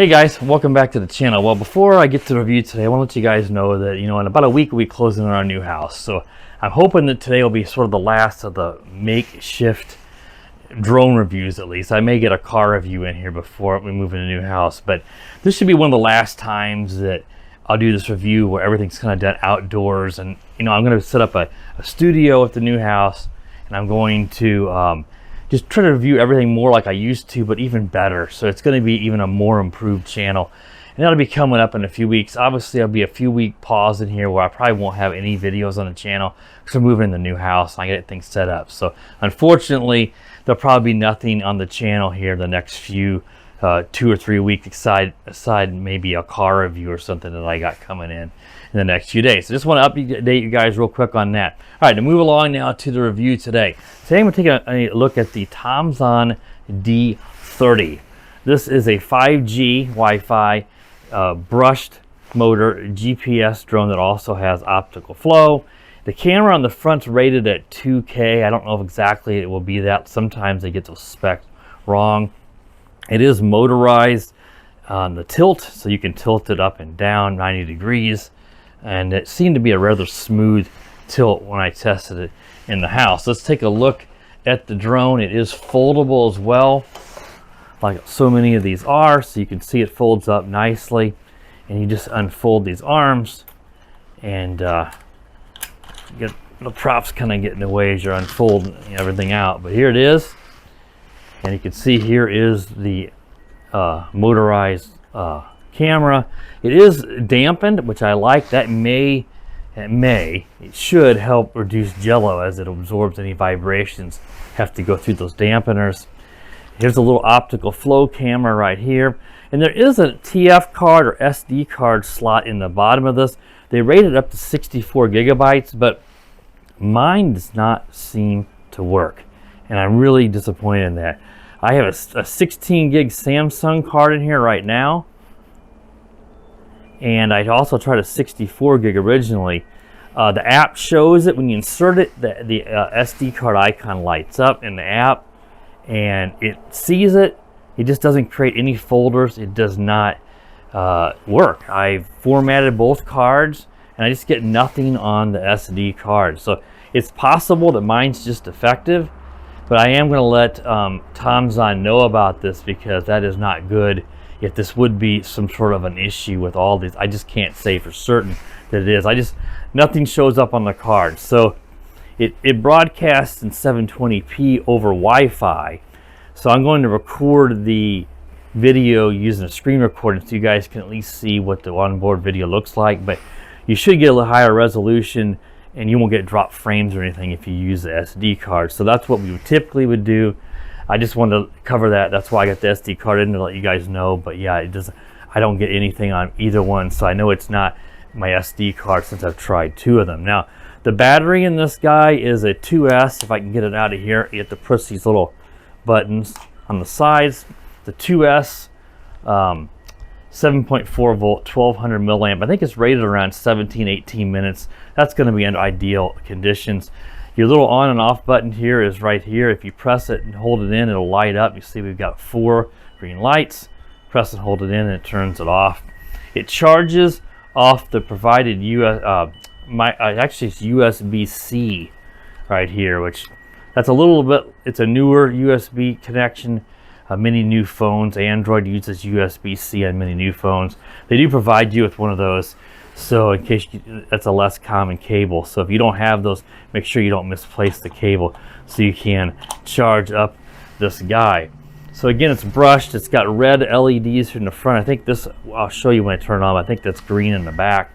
Hey guys, welcome back to the channel. Well, before I get to the review today, I want to let you guys know that, in about a week we'll be closing on our new house. So I'm hoping that today will be sort of the last of the makeshift drone reviews, at least. I may get a car review in here before we move into a new house, but this should be one of the last times that I'll do this review where everything's kind of done outdoors. And, I'm going to set up a studio at the new house, and I'm going to just try to review everything more like I used to, but even better. So it's going to be even a more improved channel. And that'll be coming up in a few weeks. Obviously, there'll be a few week pause in here where I probably won't have any videos on the channel because we're moving in the new house and I get things set up. So unfortunately, there'll probably be nothing on the channel here the next few 2 or 3 weeks aside maybe a car review or something that I got coming in the next few days. So just want to update you guys real quick on that. All right, to move along now to the review today. Today I'm going to take a look at the Tomzon D30. This is a 5G Wi-Fi brushed motor GPS drone that also has optical flow. The camera on the front's rated at 2K. I don't know if exactly it will be that. Sometimes they get those specs wrong. It is motorized on the tilt, so you can tilt it up and down 90 degrees. And it seemed to be a rather smooth tilt when I tested it in the house. Let's take a look at the drone. It is foldable as well, like so many of these are. So you can see it folds up nicely, and you just unfold these arms, and get the props kind of get in the way as you're unfolding everything out. But here it is, and you can see here is the motorized camera. It is dampened, which I like. It should help reduce jello as it absorbs any vibrations have to go through those dampeners. Here's a little optical flow camera right here, and there is a TF card or SD card slot in the bottom of this. They rate it up to 64 gigabytes, but mine does not seem to work, and I'm really disappointed in that. I have a 16 gig Samsung card in here right now, and I also tried a 64 gig originally. The app shows it when you insert it. The SD card icon lights up in the app, and it sees it. It just doesn't create any folders. It does not work. I've formatted both cards, and I just get nothing on the SD card. So it's possible that mine's just defective, but I am going to let Tomzon know about this because that is not good. If this would be some sort of an issue with all these, I just can't say for certain that it is. Nothing shows up on the card. So it broadcasts in 720p over Wi-Fi. So I'm going to record the video using a screen recording so you guys can at least see what the onboard video looks like. But you should get a little higher resolution, and you won't get dropped frames or anything if you use the SD card. So that's what we typically would do. I just wanted to cover that. That's why I got the SD card in to let you guys know. But yeah, I don't get anything on either one, so I know it's not my SD card since I've tried 2 of them. Now, the battery in this guy is a 2S. If I can get it out of here, you have to push these little buttons on the sides. The 2S, 7.4 volt, 1200 milliamp. I think it's rated around 17-18 minutes. That's going to be under ideal conditions. Your little on and off button here is right here. If you press it and hold it in, it'll light up. You see we've got 4 green lights. Press and hold it in, and it turns it off. It charges off the provided actually it's USB-C right here, which that's a little bit. It's a newer USB connection. Many new phones, Android uses USB-C on many new phones. They do provide you with one of those. So in case that's a less common cable. So if you don't have those, make sure you don't misplace the cable so you can charge up this guy. So again, it's brushed. It's got red LEDs in the front. I think this, I'll show you when I turn it on. I think that's green in the back.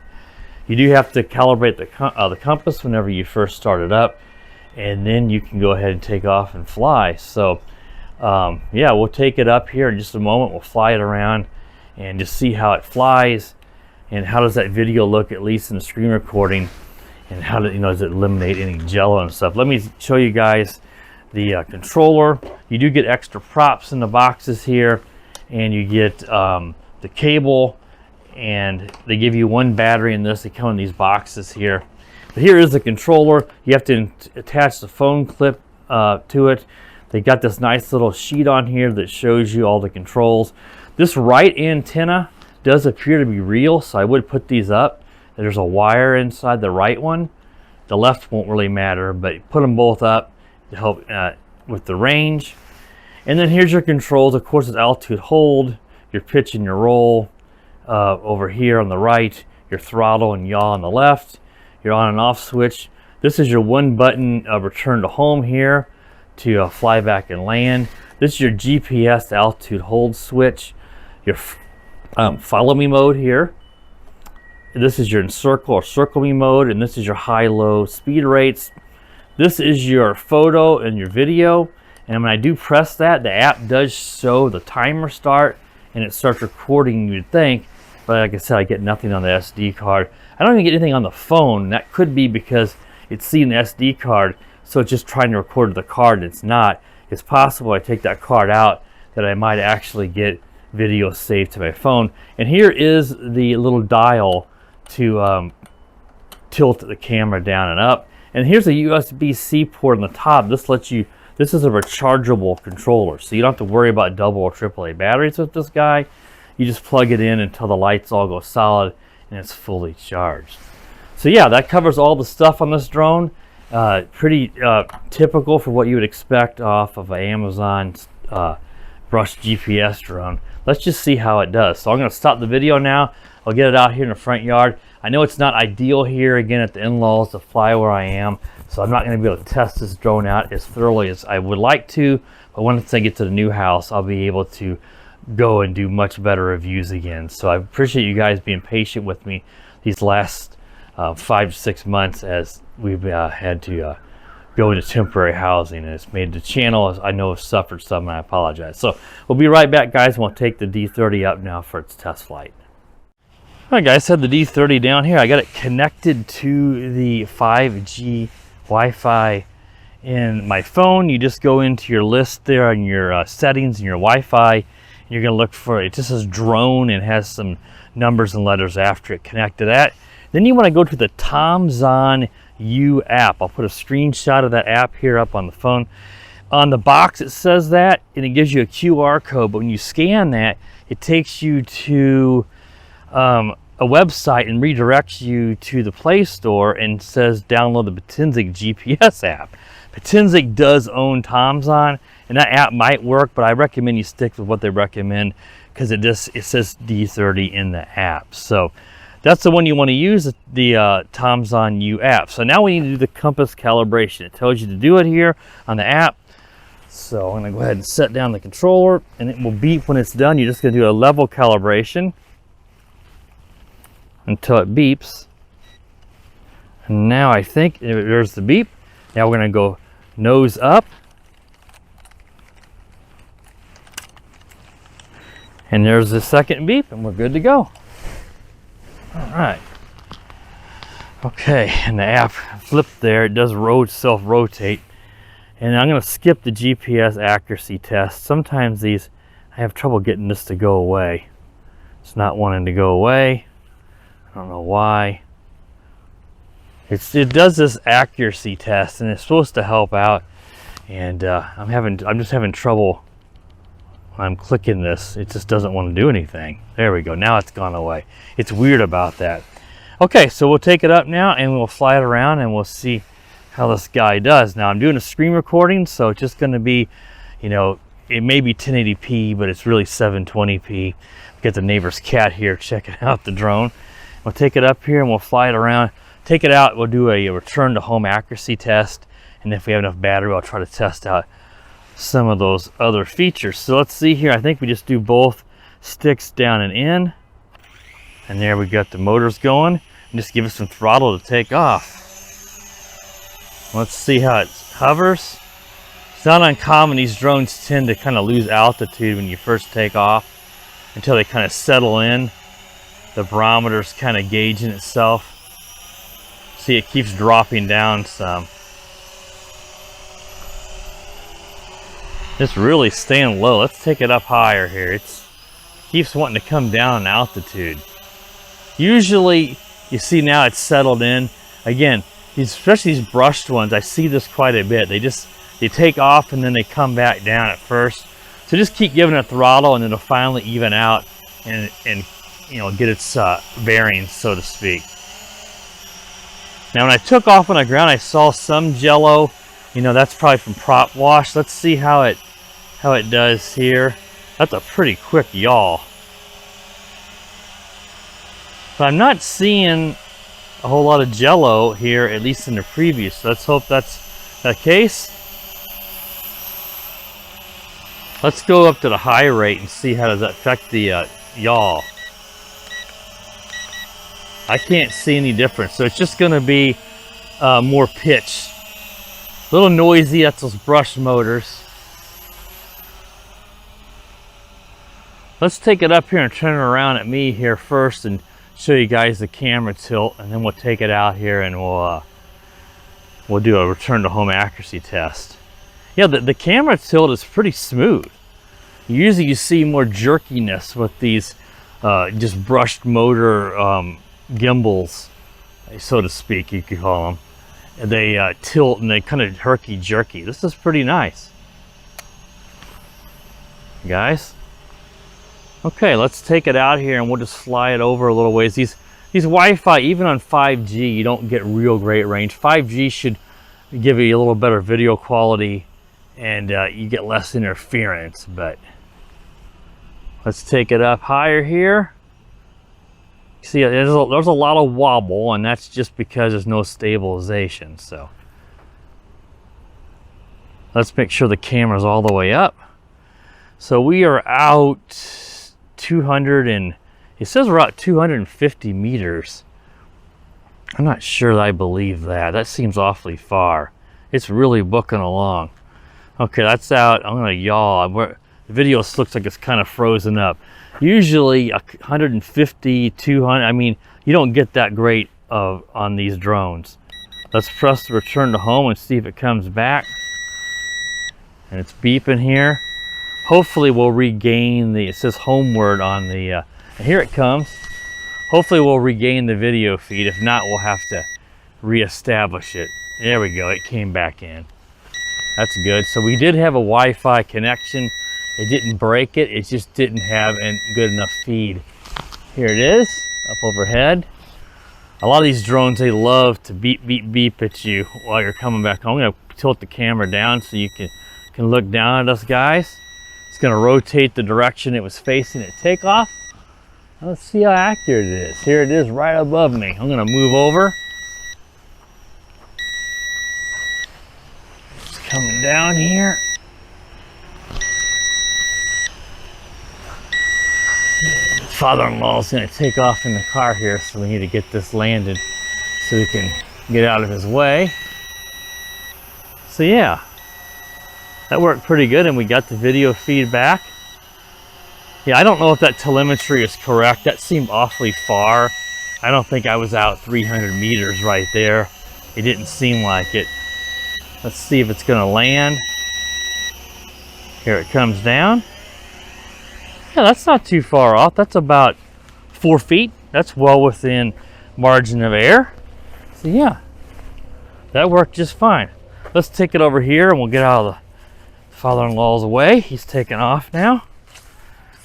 You do have to calibrate the compass whenever you first start it up, and then you can go ahead and take off and fly. So yeah, we'll take it up here in just a moment. We'll fly it around and just see how it flies. And how does that video look, at least in the screen recording, and how does it eliminate any jello and stuff. Let me show you guys the controller. You do get extra props in the boxes here, and you get the cable, and they give you 1 battery in this. They come in these boxes here. But here is the controller. You have to attach the phone clip to it. They got this nice little sheet on here that shows you all the controls. This right antenna does appear to be real, so I would put these up. There's a wire inside the right one. The left won't really matter, but put them both up to help with the range. And then here's your controls. Of course, it's altitude hold, your pitch and your roll over here on the right, your throttle and yaw on the left, your on and off switch. This is your one button return to home here to fly back and land. This is your GPS altitude hold switch, your follow me mode here. This is your encircle or circle me mode, and this is your high-low speed rates. This is your photo and your video, and when I do press that, the app does show the timer start, and it starts recording, you'd think, but like I said, I get nothing on the SD card. I don't even get anything on the phone. That could be because it's seeing the SD card, so it's just trying to record the card, and it's not. It's possible I take that card out that I might actually get video saved to my phone. And here is the little dial to tilt the camera down and up. And here's a USB-C port on the top. This lets you, this is a rechargeable controller, so you don't have to worry about double or AAA batteries with this guy. You just plug it in until the lights all go solid and it's fully charged. So yeah, that covers all the stuff on this drone. Pretty typical for what you would expect off of an Amazon brushed GPS drone. Let's just see how it does. So I'm going to stop the video now. I'll get it out here in the front yard. I know it's not ideal here again at the in-laws to fly where I am, so I'm not going to be able to test this drone out as thoroughly as I would like to, but once I get to the new house, I'll be able to go and do much better reviews again. So I appreciate you guys being patient with me these last 5 to 6 months as we've had to go into temporary housing, and it's made the channel, I know, has suffered some, and I apologize. So we'll be right back, guys, and we'll take the D30 up now for its test flight. All right, guys, had the D30 down here. I got it connected to the 5G Wi-Fi in my phone. You just go into your list there on your settings and your Wi-Fi. You're going to look for it. It just says drone and has some numbers and letters after it. Connect to that. Then you want to go to the Tomzon U app. I'll put a screenshot of that app here up on the phone. On the box it says that, and it gives you a QR code, but when you scan that, it takes you to a website and redirects you to the Play Store and says download the Patinsic GPS app. Patinsic does own Tomzon, and that app might work, but I recommend you stick with what they recommend because it says D30 in the app. So that's the one you want to use, the Tomzon U app. So now we need to do the compass calibration. It tells you to do it here on the app. So I'm going to go ahead and set down the controller, and it will beep when it's done. You're just going to do a level calibration until it beeps. And now I think there's the beep. Now we're going to go nose up. And there's the second beep, and we're good to go. All right. Okay, and the app flipped there. It does self-rotate. And I'm going to skip the GPS accuracy test. Sometimes these, I have trouble getting this to go away. It's not wanting to go away. I don't know why. It does this accuracy test, and it's supposed to help out. And I'm just having trouble when I'm clicking this. It just doesn't want to do anything. There we go. Now it's gone away. It's weird about that. Okay, so we'll take it up now and we'll fly it around and we'll see how this guy does. Now I'm doing a screen recording, so it's just going to be, you know, it may be 1080p, but it's really 720p. We got the neighbor's cat here checking out the drone. We'll take it up here and we'll fly it around. Take it out, we'll do a return to home accuracy test, and if we have enough battery, I'll try to test out some of those other features. So let's see here. I think we just do both sticks down and in, and there we got the motors going, and just give it some throttle to take off. Let's see how it hovers. It's not uncommon. These drones tend to kind of lose altitude when you first take off until they kind of settle in. The barometer's kind of gauging itself. See, it keeps dropping down some. It's really staying low. Let's take it up higher here. It keeps wanting to come down in altitude. Usually, you see now it's settled in. Again, especially these brushed ones, I see this quite a bit. They take off and then they come back down at first. So just keep giving it throttle, and it'll finally even out and you know, get its bearings, so to speak. Now when I took off on the ground, I saw some jello. You know, that's probably from prop wash. Let's see how it does here. That's a pretty quick yaw. But I'm not seeing a whole lot of jello here, at least in the previous. So let's hope that's the case. Let's go up to the high rate and see how does that affect the yaw. I can't see any difference, so it's just going to be more pitch. A little noisy, that's those brush motors. Let's take it up here and turn it around at me here first and show you guys the camera tilt, and then we'll take it out here and we'll do a return to home accuracy test. Yeah, the camera tilt is pretty smooth. Usually you see more jerkiness with these just brushed motor gimbals, so to speak, you could call them. And they tilt and they kind of herky-jerky. This is pretty nice, guys. Okay, let's take it out here and we'll just fly it over a little ways. These Wi-Fi, even on 5G, you don't get real great range. 5G should give you a little better video quality, and you get less interference. But let's take it up higher here. See, there's a lot of wobble, and that's just because there's no stabilization. So let's make sure the camera's all the way up. So we are out 200 and it says we're out 250 meters. I'm not sure that I believe that. That seems awfully far. It's really booking along. Okay, that's out. I'm gonna yaw. The video looks like it's kind of frozen up. Usually 150, 200, I mean, you don't get that great on these drones. Let's press the return to home and see if it comes back. And it's beeping here. Hopefully we'll regain it says homeward on the, and here it comes. Hopefully we'll regain the video feed. If not, we'll have to reestablish it. There we go, it came back in. That's good. So we did have a Wi-Fi connection. It didn't break it, it just didn't have a good enough feed. Here it is, up overhead. A lot of these drones, they love to beep, beep, beep at you while you're coming back home. I'm gonna tilt the camera down so you can look down at us guys. It's gonna rotate the direction it was facing at takeoff. Let's see how accurate it is. Here it is right above me. I'm gonna move over. It's coming down here. Father-in-law is going to take off in the car here, so we need to get this landed so we can get out of his way. So yeah, that worked pretty good, and we got the video feedback. Yeah, I don't know if that telemetry is correct. That seemed awfully far. I don't think I was out 300 meters right there. It didn't seem like it. Let's see if it's going to land. Here it comes down. Yeah, that's not too far off. That's about 4 feet. That's well within margin of error. So yeah, that worked just fine. Let's take it over here and we'll get out of the father-in-law's way. He's taking off now.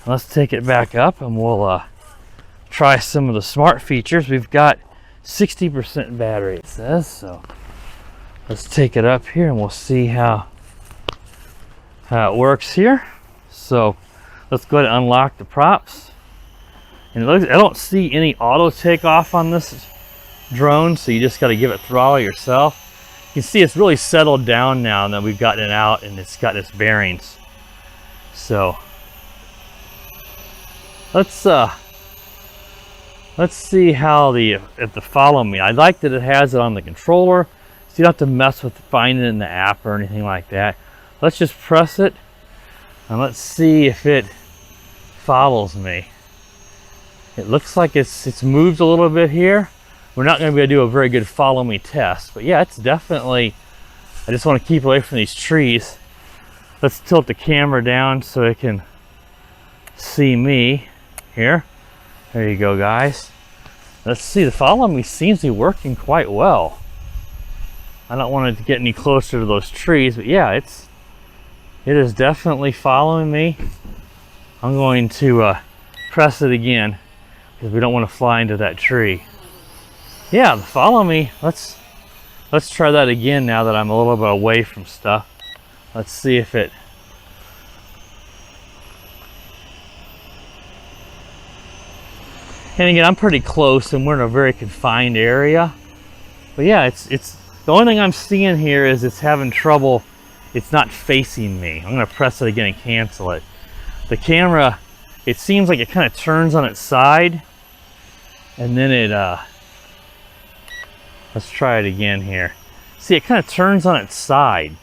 Let's take it back up and we'll try some of the smart features. We've got 60% battery, it says. So let's take it up here and we'll see how it works here. So let's go ahead and unlock the props. And it looks, I don't see any auto takeoff on this drone, so you just got to give it throttle yourself. You can see it's really settled down now that we've gotten it out and it's got its bearings. So let's see how if the follow me. I like that it has it on the controller, so you don't have to mess with finding it in the app or anything like that. Let's just press it and let's see if it follows me. It looks like it's moved a little bit here. We're not going to be able to do a very good follow me test, but yeah, it's definitely, I just want to keep away from these trees. Let's tilt the camera down so it can see me here. There you go, guys. Let's see, the follow me seems to be working quite well. I don't want it to get any closer to those trees, but yeah, It is definitely following me. I'm going to press it again because we don't want to fly into that tree. Yeah, follow me. Let's try that again now that I'm a little bit away from stuff. Let's see if it... And again, I'm pretty close and we're in a very confined area. But yeah, it's the only thing I'm seeing here is it's having trouble. It's not facing me. I'm gonna press it again and cancel it. The camera, it seems like it kind of turns on its side and then it, let's try it again here. See, it kind of turns on its side.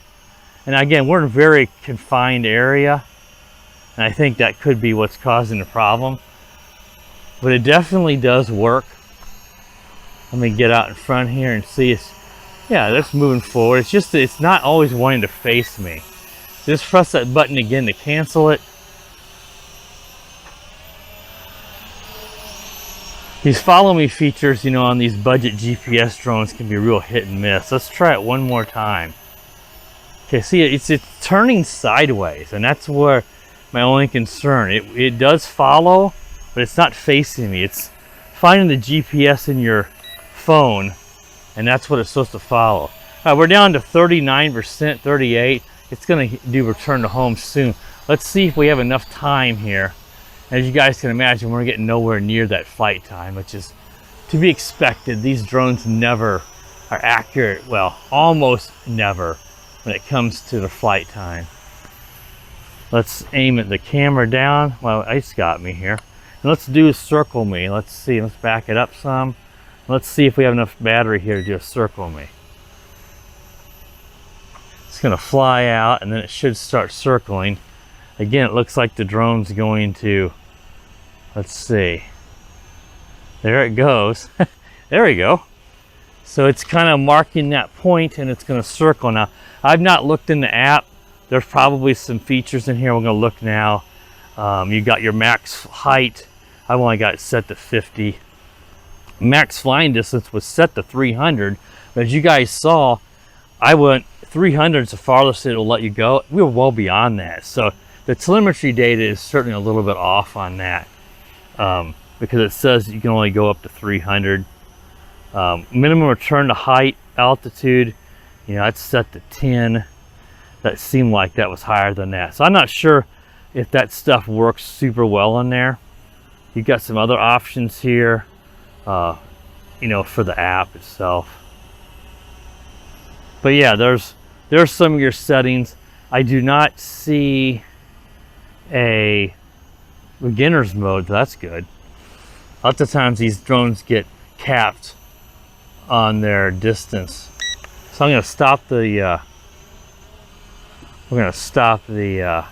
And again, we're in a very confined area. And I think that could be what's causing the problem. But it definitely does work. Let me get out in front here and see it's, yeah, that's moving forward. It's just that it's not always wanting to face me. So just press that button again to cancel it. These follow me features, you know, on these budget GPS drones can be real hit and miss. Let's try it one more time. Okay, see, it's turning sideways, and that's where my only concern. It does follow, but it's not facing me. It's finding the GPS in your phone, and that's what it's supposed to follow. All right, we're down to 39%, 38. It's gonna do return to home soon. Let's see if we have enough time here. As you guys can imagine, we're getting nowhere near that flight time, which is to be expected. These drones never are accurate, well, almost never, when it comes to the flight time. Let's aim at the camera down. Well, it's got me here. And let's do a circle me. Let's see, let's back it up some. Let's see if we have enough battery here to do a circle me. It's gonna fly out and then it should start circling. Again, it looks like the drone's going to, let's see. There it goes. There we go. So it's kind of marking that point and it's going to circle. Now, I've not looked in the app. There's probably some features in here. We're going to look now. You got your max height. I've only got it set to 50. Max flying distance was set to 300. But as you guys saw, I went 300 is the farthest it will let you go. We were well beyond that. So the telemetry data is certainly a little bit off on that because it says you can only go up to 300. Minimum return to height, altitude, you know, that's set to 10. That seemed like that was higher than that. So I'm not sure if that stuff works super well in there. You've got some other options here, you know, for the app itself. But yeah, there's some of your settings. I do not see a beginner's mode. That's good. Lots of times these drones get capped on their distance. So I'm going to stop the we're going to stop the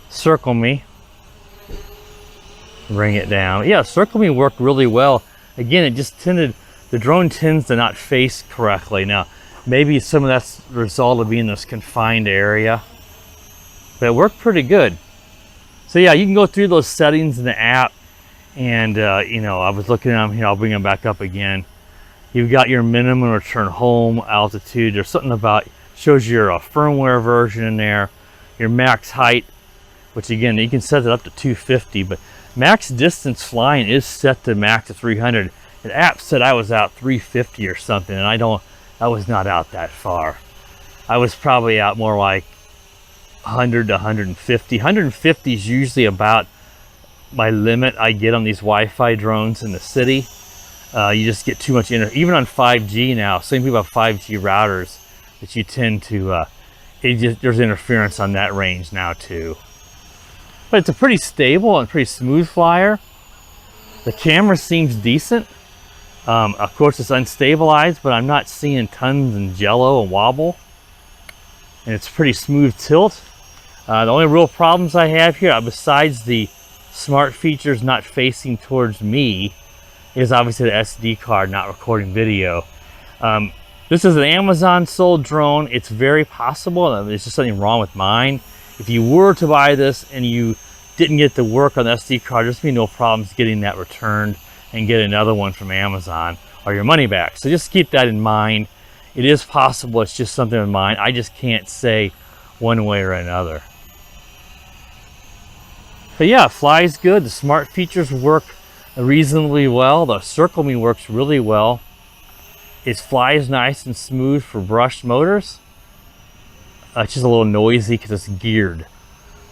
circle me, bring it down. Yeah, circle me worked really well. Again, it just the drone tends to not face correctly. Now, maybe some of that's the result of being in this confined area, but it worked pretty good. So yeah, you can go through those settings in the app, and you know, I was looking at them here. I'll bring them back up again. You've got your minimum return home altitude. There's something about, shows your firmware version in there, your max height, which again, you can set it up to 250, but max distance flying is set to max of 300. The app said I was out 350 or something, and I was not out that far. I was probably out more like 100 to 150. 150 is usually about my limit I get on these Wi-Fi drones in the city. You just get too much even on 5G now. Some people have 5G routers that you tend to there's interference on that range now too. But it's a pretty stable and pretty smooth flyer. The camera seems decent. Of course, it's unstabilized, but I'm not seeing tons and jello and wobble. And it's pretty smooth tilt. The only real problems I have here, besides the smart features not facing towards me, is obviously the SD card not recording video. This is an Amazon sold drone. It's very possible, and there's just something wrong with mine. If you were to buy this and you didn't get to work on the SD card, there's be no problems getting that returned and get another one from Amazon or your money back. So just keep that in mind. It is possible, it's just something in mind. I just can't say one way or another. But yeah, it flies good. The smart features work reasonably well. The Circle Me works really well. It flies nice and smooth for brushed motors. It's just a little noisy because it's geared.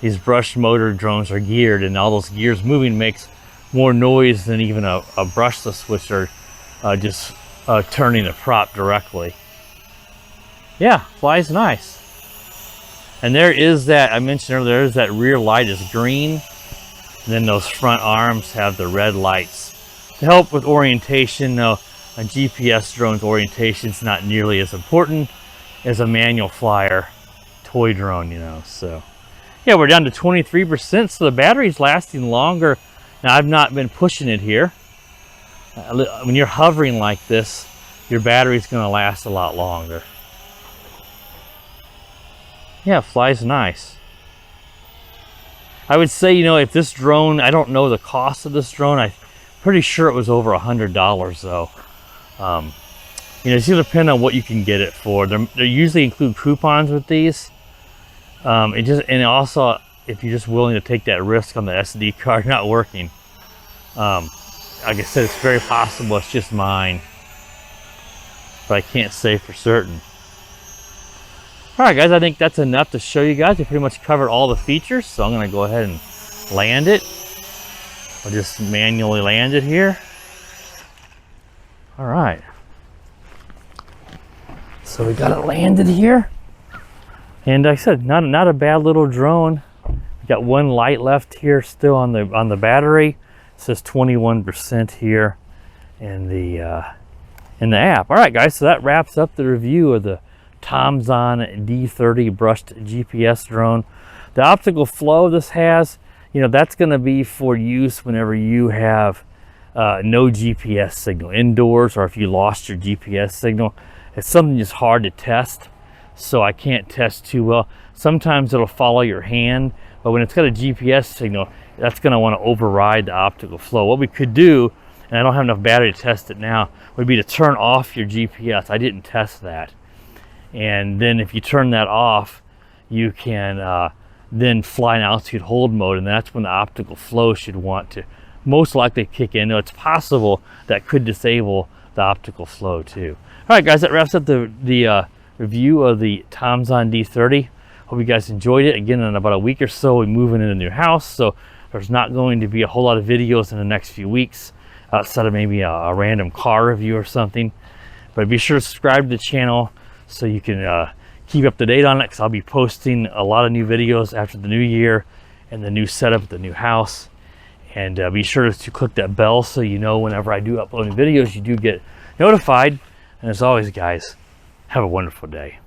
These brushed motor drones are geared, and all those gears moving makes more noise than even a brushless switch or just turning a prop directly. Yeah, flies nice. And there is that, I mentioned earlier, there's that rear light is green. And then those front arms have the red lights. To help with orientation, a GPS drone's orientation is not nearly as important as a manual flyer toy drone, you know. So yeah, we're down to 23%, so the battery's lasting longer. Now, I've not been pushing it here. When you're hovering like this, your battery's going to last a lot longer. Yeah, it flies nice. I would say, you know, if this drone, I don't know the cost of this drone. I'm pretty sure it was over $100 though. You know, it's going to depend on what you can get it for. They usually include coupons with these. And also, if you're just willing to take that risk on the SD card not working. Like I said, it's very possible it's just mine, but I can't say for certain. All right, guys, I think that's enough to show you guys. I pretty much covered all the features, so I'm gonna go ahead and land it. I'll just manually land it here. All right. So we got it landed here. And like I said, not a bad little drone. We got one light left here still on the battery. It says 21% here in the app. All right, guys, so that wraps up the review of the Tomzon D30 brushed GPS drone. The optical flow this has, you know, that's going to be for use whenever you have no GPS signal indoors, or if you lost your GPS signal. It's something that's hard to test, so I can't test too well. Sometimes it'll follow your hand, but when it's got a GPS signal, that's going to want to override the optical flow. What we could do, and I don't have enough battery to test it now, would be to turn off your GPS. I didn't test that. And then if you turn that off, you can then fly in altitude hold mode, and that's when the optical flow should want to most likely kick in. Now, it's possible that could disable the optical flow too. All right, guys, that wraps up the review of the Tomzon D30. Hope you guys enjoyed it. Again, in about a week or so, we're moving in a new house, so there's not going to be a whole lot of videos in the next few weeks outside of maybe a random car review or something. But be sure to subscribe to the channel so you can keep up to date on it, because I'll be posting a lot of new videos after the new year and the new setup at the new house. And be sure to click that bell so you know whenever I do upload new videos, you do get notified. And as always, guys, have a wonderful day.